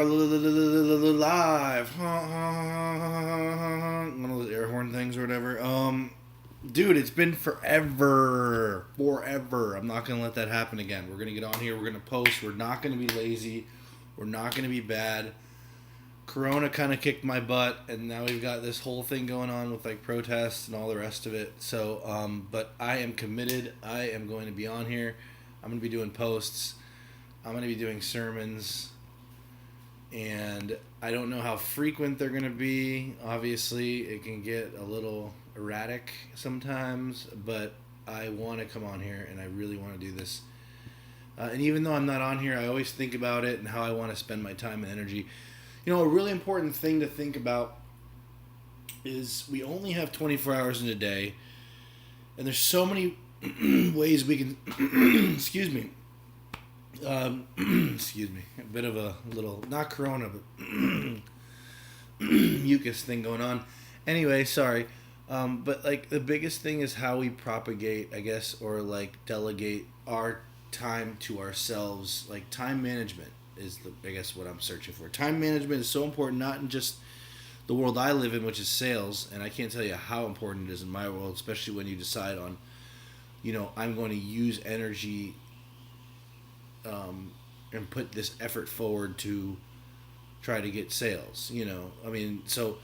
Live. One of those air horn things or whatever. Dude, it's been forever. Forever. I'm not going to let that happen again. We're going to get on here. We're going to post. We're not going to be lazy. We're not going to be bad. Corona kind of kicked my butt, and now we've got this whole thing going on with like protests and all the rest of it. So, but I am committed. I am going to be on here. I'm going to be doing posts. I'm going to be doing sermons. And I don't know how frequent they're going to be. Obviously, it can get a little erratic sometimes, but I want to come on here and I really want to do this. And even though I'm not on here, I always think about it and how I want to spend my time and energy. You know, a really important thing to think about is we only have 24 hours in a day, and there's so many ways we can, excuse me, excuse me, a bit of a little, not corona, but mucus thing going on. Anyway, sorry. But like the biggest thing is how we propagate, I guess, or like delegate our time to ourselves. Like time management is I guess what I'm searching for. Time management is so important, not in just the world I live in, which is sales, and I can't tell you how important it is in my world, especially when you decide on, I'm going to use energy and put this effort forward to try to get sales. So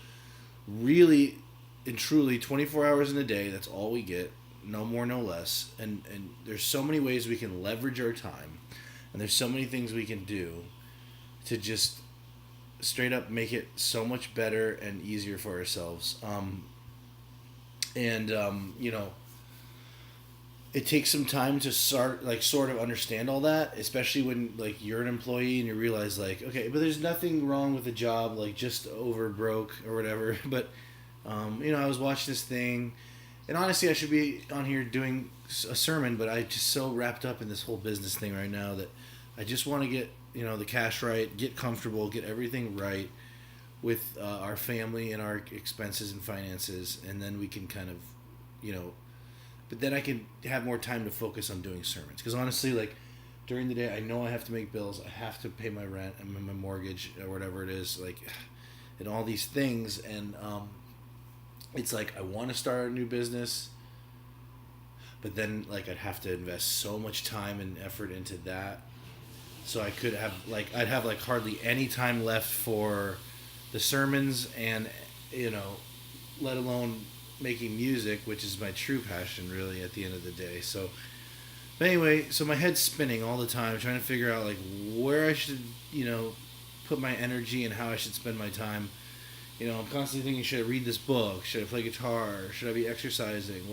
really and truly 24 hours in a day, that's all we get, no more, no less. And there's so many ways we can leverage our time, and there's so many things we can do to just straight up make it so much better and easier for ourselves. It takes some time to sort of understand all that, especially when like you're an employee and you realize like, okay, but there's nothing wrong with the job, like just over broke or whatever. But I was watching this thing, and honestly, I should be on here doing a sermon, but I just so wrapped up in this whole business thing right now that I just want to get the cash right, get comfortable, get everything right with our family and our expenses and finances, and then we can kind of, but then I can have more time to focus on doing sermons. Because honestly, like during the day, I know I have to make bills, I have to pay my rent and my mortgage or whatever it is, like, and all these things, and it's like I want to start a new business, but then like I'd have to invest so much time and effort into that. So I could have I'd have like hardly any time left for the sermons and let alone making music, which is my true passion really at the end of the day. So but anyway, so my head's spinning all the time trying to figure out like where I should, put my energy and how I should spend my time. I'm constantly thinking, should I read this book? Should I play guitar? Should I be exercising?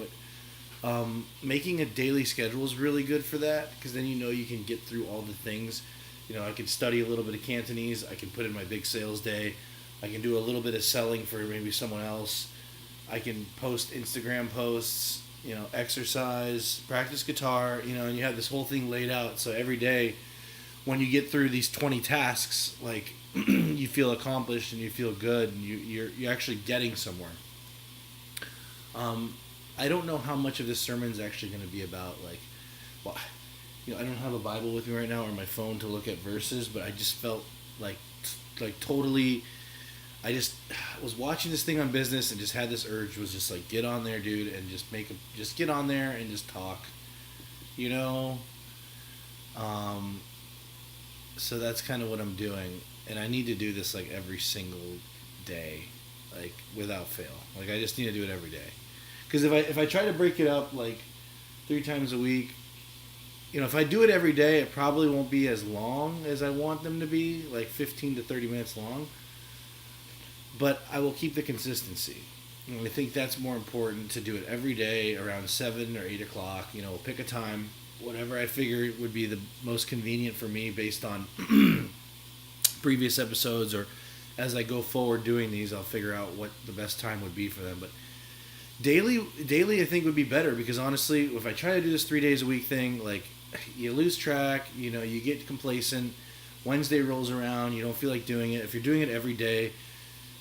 Making a daily schedule is really good for that, because then you can get through all the things. I can study a little bit of Cantonese. I can put in my big sales day. I can do a little bit of selling for maybe someone else. I can post Instagram posts, exercise, practice guitar, and you have this whole thing laid out. So every day when you get through these 20 tasks, like you feel accomplished and you feel good and you're actually getting somewhere. I don't know how much of this sermon is actually going to be about, like, well, I don't have a Bible with me right now or my phone to look at verses, but I just felt like totally, I just was watching this thing on business and just had this urge, was just like, get on there, dude, and just get on there and just talk, so that's kind of what I'm doing, and I need to do this like every single day, like without fail. Like I just need to do it every day. Because if I try to break it up like 3 times a week, if I do it every day, it probably won't be as long as I want them to be, like 15 to 30 minutes long. But I will keep the consistency. And I think that's more important, to do it every day around 7 or 8 o'clock. Pick a time, whatever I figure would be the most convenient for me based on previous episodes, or as I go forward doing these, I'll figure out what the best time would be for them. But daily I think would be better, because honestly, if I try to do this 3 days a week thing, like you lose track, you get complacent. Wednesday rolls around, you don't feel like doing it. If you're doing it every day,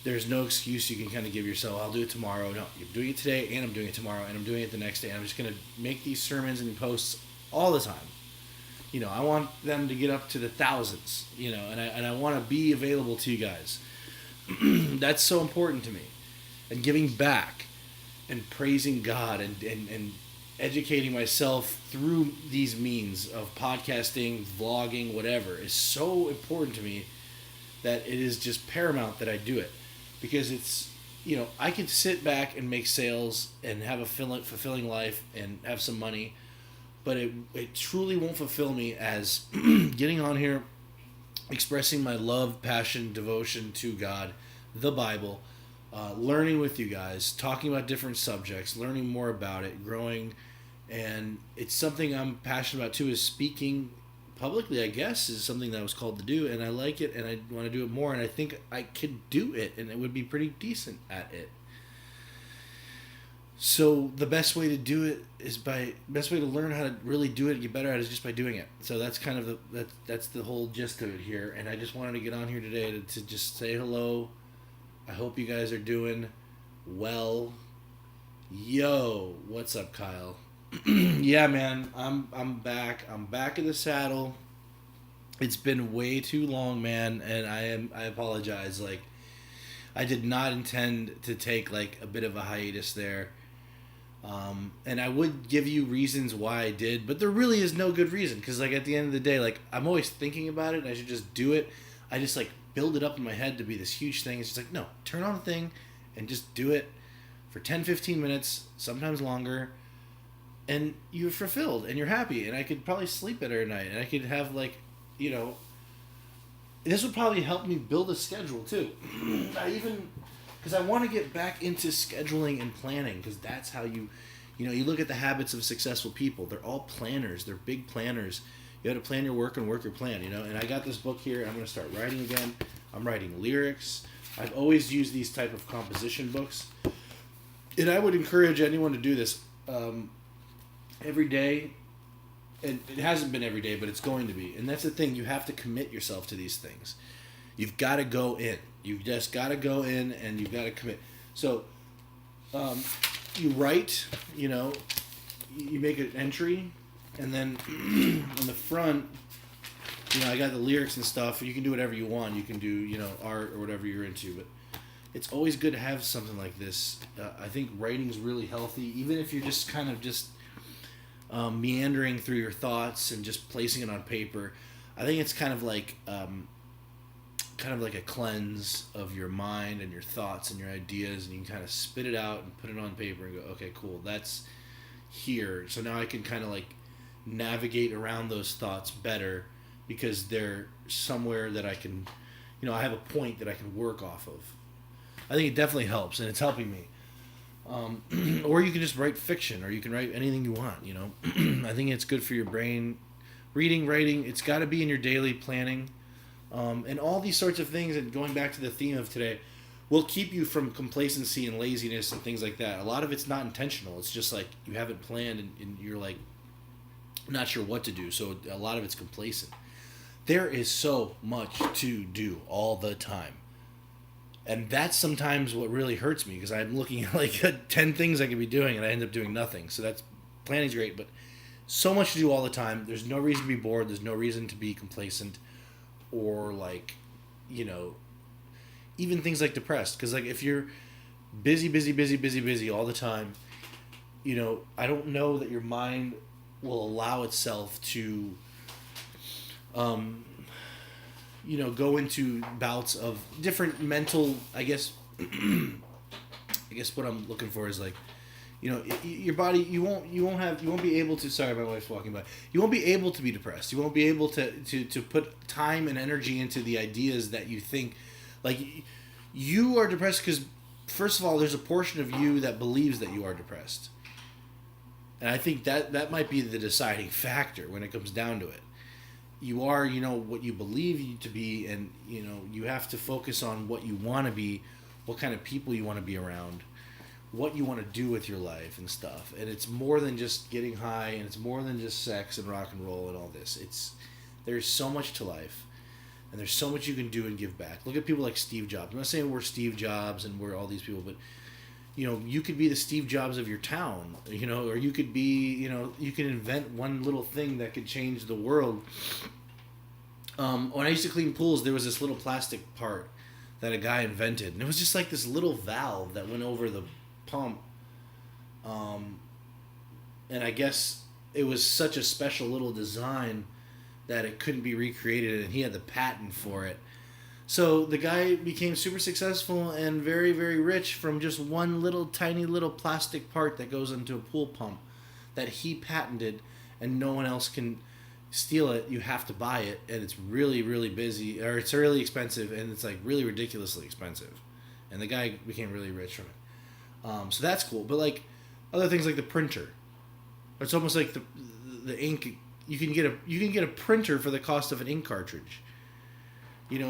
there's no excuse you can kind of give yourself. I'll do it tomorrow. No, you're doing it today, and I'm doing it tomorrow, and I'm doing it the next day. And I'm just going to make these sermons and posts all the time. I want them to get up to the thousands, and I want to be available to you guys. That's so important to me. And giving back and praising God and educating myself through these means of podcasting, vlogging, whatever is so important to me that it is just paramount that I do it. Because it's, I could sit back and make sales and have a fulfilling life and have some money, but it truly won't fulfill me as getting on here, expressing my love, passion, devotion to God, the Bible, learning with you guys, talking about different subjects, learning more about it, growing, and it's something I'm passionate about too, is speaking publicly, I guess, is something that I was called to do, and I like it, and I want to do it more, and I think I could do it, and it would be pretty decent at it. So the best way to do it is best way to learn how to really do it and get better at it is just by doing it. So that's kind of that's the whole gist of it here, and I just wanted to get on here today to just say hello. I hope you guys are doing well. Yo, what's up, Kyle? Yeah, man, I'm back. I'm back in the saddle. It's been way too long, man, and I apologize. Like, I did not intend to take like a bit of a hiatus there. And I would give you reasons why I did, but there really is no good reason, because like at the end of the day, like I'm always thinking about it and I should just do it. I just like build it up in my head to be this huge thing. It's just like, no, turn on a thing and just do it for 10-15 minutes, sometimes longer, and you're fulfilled and you're happy, and I could probably sleep better at night, and I could have like, this would probably help me build a schedule too. Because I want to get back into scheduling and planning, because that's how you look at the habits of successful people. They're all planners. They're big planners. You have to plan your work and work your plan, And I got this book here. I'm going to start writing again. I'm writing lyrics. I've always used these type of composition books. And I would encourage anyone to do this every day. And it hasn't been every day, but it's going to be. And that's the thing. You have to commit yourself to these things. You've got to go in. You've just got to go in and you've got to commit. So, you write, you make an entry, and then on the front, I got the lyrics and stuff. You can do whatever you want. You can do, art or whatever you're into. But it's always good to have something like this. I think writing's really healthy, even if you're just kind of just meandering through your thoughts and just placing it on paper. I think it's kind of like a cleanse of your mind and your thoughts and your ideas, and you can kind of spit it out and put it on paper and go, okay, cool, that's here. So now I can kind of like navigate around those thoughts better, because they're somewhere that I can, I have a point that I can work off of. I think it definitely helps, and it's helping me. Or you can just write fiction, or you can write anything you want, I think it's good for your brain. Reading, writing, it's got to be in your daily planning. And all these sorts of things, and going back to the theme of today, will keep you from complacency and laziness and things like that. A lot of it's not intentional. It's just like you haven't planned and you're like not sure what to do. So a lot of it's complacent. There is so much to do all the time. And that's sometimes what really hurts me, because I'm looking at like 10 things I could be doing and I end up doing nothing. So that's, planning's great, but so much to do all the time. There's no reason to be bored. There's no reason to be complacent. Or like, even things like depressed. Because like if you're busy all the time, I don't know that your mind will allow itself to, go into bouts of different mental, I guess what I'm looking for is like, your body, you won't be able to, sorry, my wife's walking by. You won't be able to be depressed. You won't be able to put time and energy into the ideas that you think, like, you are depressed because, first of all, there's a portion of you that believes that you are depressed. And I think that might be the deciding factor when it comes down to it. You are, what you believe you to be, and, you have to focus on what you want to be, what kind of people you want to be around, what you want to do with your life and stuff. And it's more than just getting high, and it's more than just sex and rock and roll and all this. There's so much to life, and there's so much you can do and give back. Look at people like Steve Jobs. I'm not saying we're Steve Jobs and we're all these people, but you could be the Steve Jobs of your town, or you could be, you can invent one little thing that could change the world. When I used to clean pools, there was this little plastic part that a guy invented, and it was just like this little valve that went over the pump. And I guess it was such a special little design that it couldn't be recreated, and he had the patent for it. So the guy became super successful and very, very rich from just one little tiny little plastic part that goes into a pool pump that he patented, and no one else can steal it. You have to buy it, and it's really, really busy, or it's really expensive, and it's like really ridiculously expensive. And the guy became really rich from it. So that's cool. But like other things like the printer, it's almost like the ink. You can get a printer for the cost of an ink cartridge.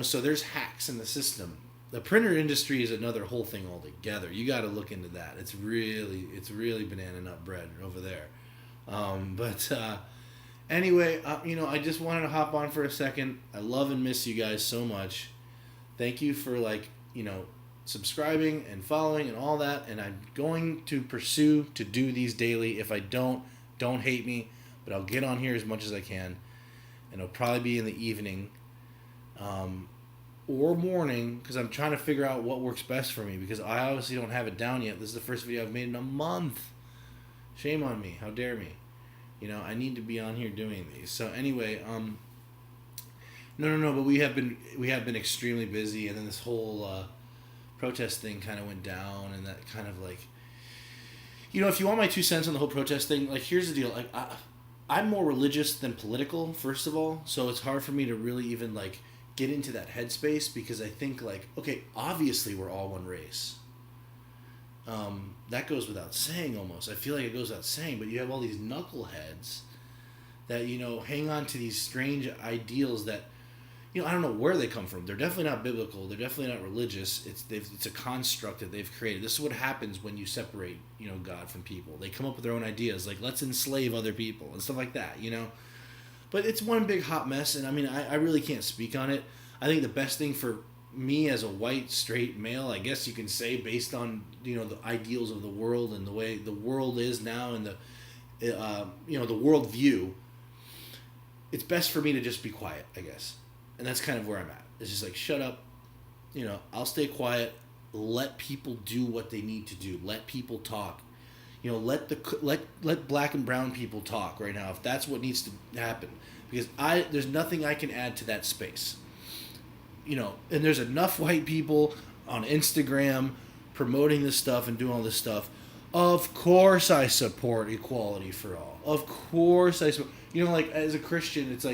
So there's hacks in the system. The printer industry is another whole thing altogether. You got to look into that. It's really banana nut bread over there. Anyway, I just wanted to hop on for a second. I love and miss you guys so much. Thank you for subscribing and following and all that. And I'm going to pursue to do these daily. If I don't hate me, but I'll get on here as much as I can. And it'll probably be in the evening. Or morning, because I'm trying to figure out what works best for me, because I obviously don't have it down yet. This is the first video I've made in a month. Shame on me. How dare me. I need to be on here doing these. So anyway, no, but we have been extremely busy, and then this whole protest thing kind of went down, and that kind of if you want my 2 cents on the whole protest thing, here's the deal. I'm more religious than political, first of all, so it's hard for me to really even get into that headspace, because I think okay, obviously we're all one race. That goes without saying almost. I feel like it goes without saying, but you have all these knuckleheads that, hang on to these strange ideals that, I don't know where they come from. They're definitely not biblical. They're definitely not religious. It's a construct that they've created. This is what happens when you separate, God from people. They come up with their own ideas, let's enslave other people and stuff like that, But it's one big hot mess, and I really can't speak on it. I think the best thing for me as a white, straight male, I guess you can say, based on, the ideals of the world and the way the world is now, and the world view, it's best for me to just be quiet, I guess. And that's kind of where I'm at. It's just shut up, I'll stay quiet, let people do what they need to do, let people talk. Let black and brown people talk right now, if that's what needs to happen, because there's nothing I can add to that space. And there's enough white people on Instagram promoting this stuff and doing all this stuff. Of course I support equality for all. Of course I support, as a Christian, it's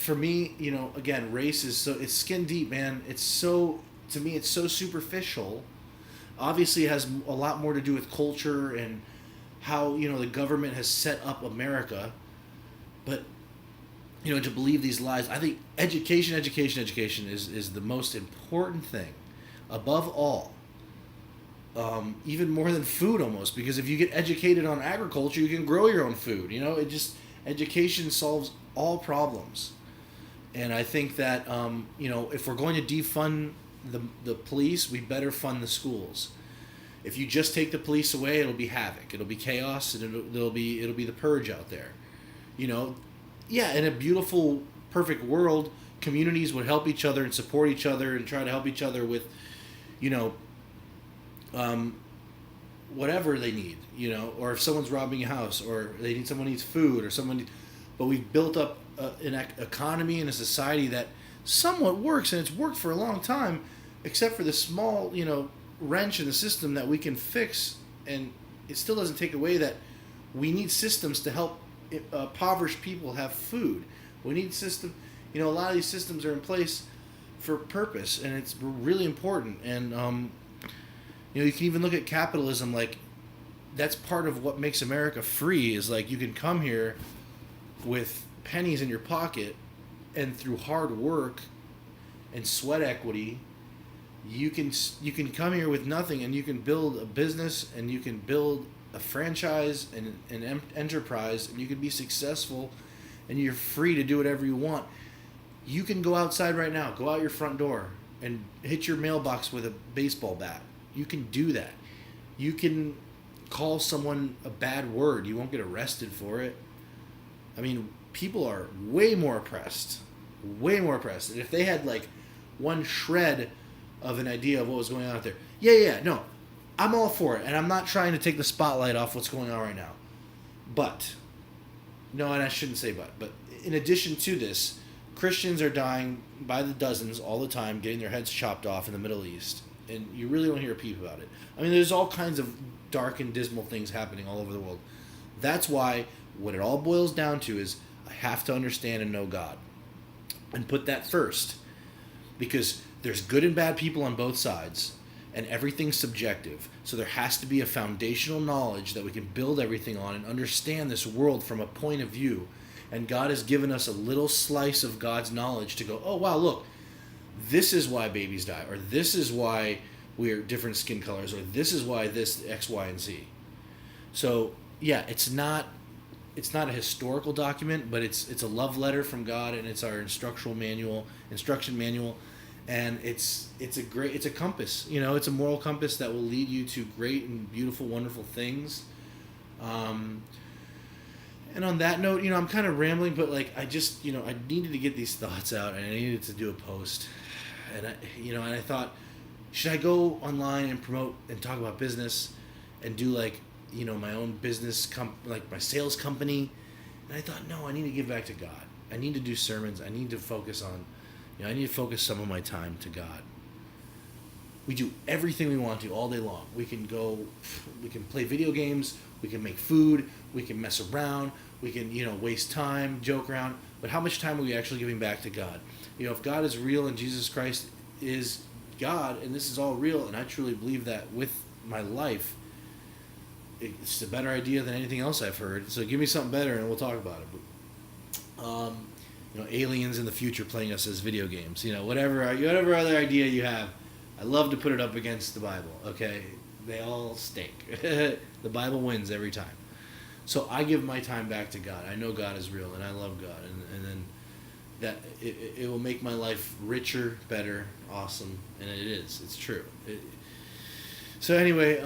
for me, again, race is it's skin deep, man. To me, it's so superficial. Obviously, it has a lot more to do with culture and how, the government has set up America. But, to believe these lies, I think education is the most important thing, above all. Even more than food, almost, because if you get educated on agriculture, you can grow your own food. Education solves all problems. And I think that, if we're going to defund the police, we better fund the schools. If you just take the police away, it'll be havoc. It'll be chaos, and it'll be the purge out there. Yeah, in a beautiful, perfect world, communities would help each other and support each other and try to help each other with, whatever they need, or if someone's robbing a house, or someone needs food, or but we've built up an economy and a society that somewhat works, and it's worked for a long time, except for the small, wrench in the system that we can fix, and it still doesn't take away that we need systems to help impoverished people have food. We need a lot of these systems are in place for purpose, and it's really important. And you can even look at capitalism, that's part of what makes America free, is you can come here with pennies in your pocket, and through hard work and sweat equity, you can come here with nothing, and you can build a business, and you can build a franchise and an enterprise, and you can be successful, and you're free to do whatever you want. You can go outside right now, go out your front door, and hit your mailbox with a baseball bat. You can do that. You can call someone a bad word. You won't get arrested for it. I mean, people are way more oppressed. Way more oppressed. And if they had like one shred of an idea of what was going on out there, no, I'm all for it. And I'm not trying to take the spotlight off what's going on right now. But, no, and I shouldn't say but in addition to this, Christians are dying by the dozens all the time, getting their heads chopped off in the Middle East. And you really don't hear a peep about it. I mean, there's all kinds of dark and dismal things happening all over the world. That's why what it all boils down to is I have to understand and know God. And put that first. Because there's good and bad people on both sides. And everything's subjective. So there has to be a foundational knowledge that we can build everything on and understand this world from a point of view. And God has given us a little slice of God's knowledge to go, oh, wow, look, this is why babies die, or this is why we're different skin colors, or this is why this X, Y, and Z. So, yeah, it's not a historical document, but it's a love letter from God, and it's our instruction manual, and it's a compass. You know, it's a moral compass that will lead you to great and beautiful, wonderful things. And on that note, you know, I'm kind of rambling, but like I needed to get these thoughts out, and I needed to do a post, and I thought, should I go online and promote and talk about business, and do like, you know, my own business like my sales company? And I thought, no, I need to give back to God. I need to do sermons. I need to focus some of my time to God. We do everything we want to all day long. We can play video games, we can make food, we can mess around, we can, you know, waste time, joke around, but how much time are we actually giving back to God? You know, if God is real and Jesus Christ is God, and this is all real, and I truly believe that with my life, it's a better idea than anything else I've heard. So give me something better and we'll talk about it. But, you know, aliens in the future playing us as video games, you know, whatever other idea you have, I love to put it up against the Bible, okay? They all stink. The Bible wins every time. So I give my time back to God. I know God is real, and I love God. And then that it will make my life richer, better, awesome. And it is. It's true. So anyway,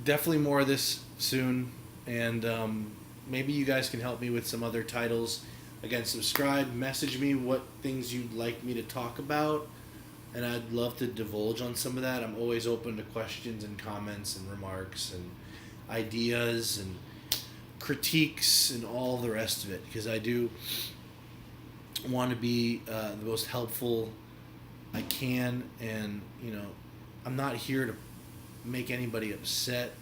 definitely more of this soon. And maybe you guys can help me with some other titles. Again, subscribe, message me what things you'd like me to talk about, and I'd love to divulge on some of that. I'm always open to questions and comments and remarks and ideas and critiques and all the rest of it, because I do want to be the most helpful I can, and, you know, I'm not here to make anybody upset.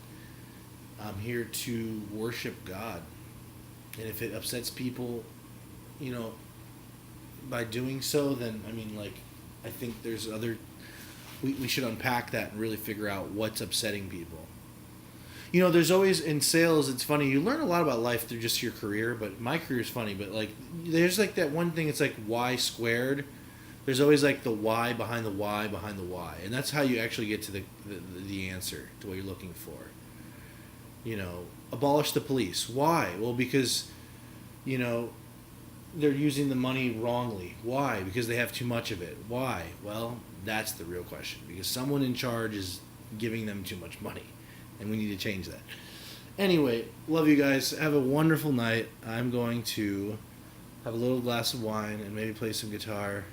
I'm here to worship God, and if it upsets people, you know, by doing so, then, I mean, like, I think there's we should unpack that and really figure out what's upsetting people. You know, there's always, in sales, it's funny, you learn a lot about life through just your career, but my career is funny, but, like, there's, like, that one thing, it's like y squared. There's always, like, the y behind the y behind the y, and that's how you actually get to the answer to what you're looking for. You know, abolish the police. Why? Well, because, you know, they're using the money wrongly. Why? Because they have too much of it. Why? Well, that's the real question. Because someone in charge is giving them too much money, and we need to change that. Anyway, love you guys. Have a wonderful night. I'm going to have a little glass of wine and maybe play some guitar.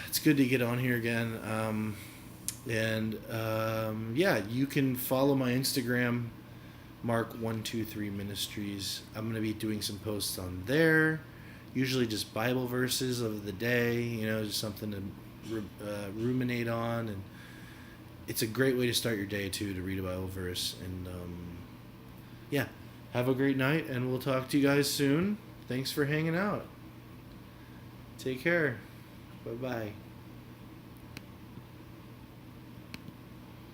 It's good to get on here again. Yeah, you can follow my Instagram, Mark123 Ministries. I'm going to be doing some posts on there, usually just Bible verses of the day, you know, just something to ruminate on, and it's a great way to start your day too, to read a Bible verse. And yeah, have a great night, and we'll talk to you guys soon. Thanks for hanging out. Take care. Bye-bye.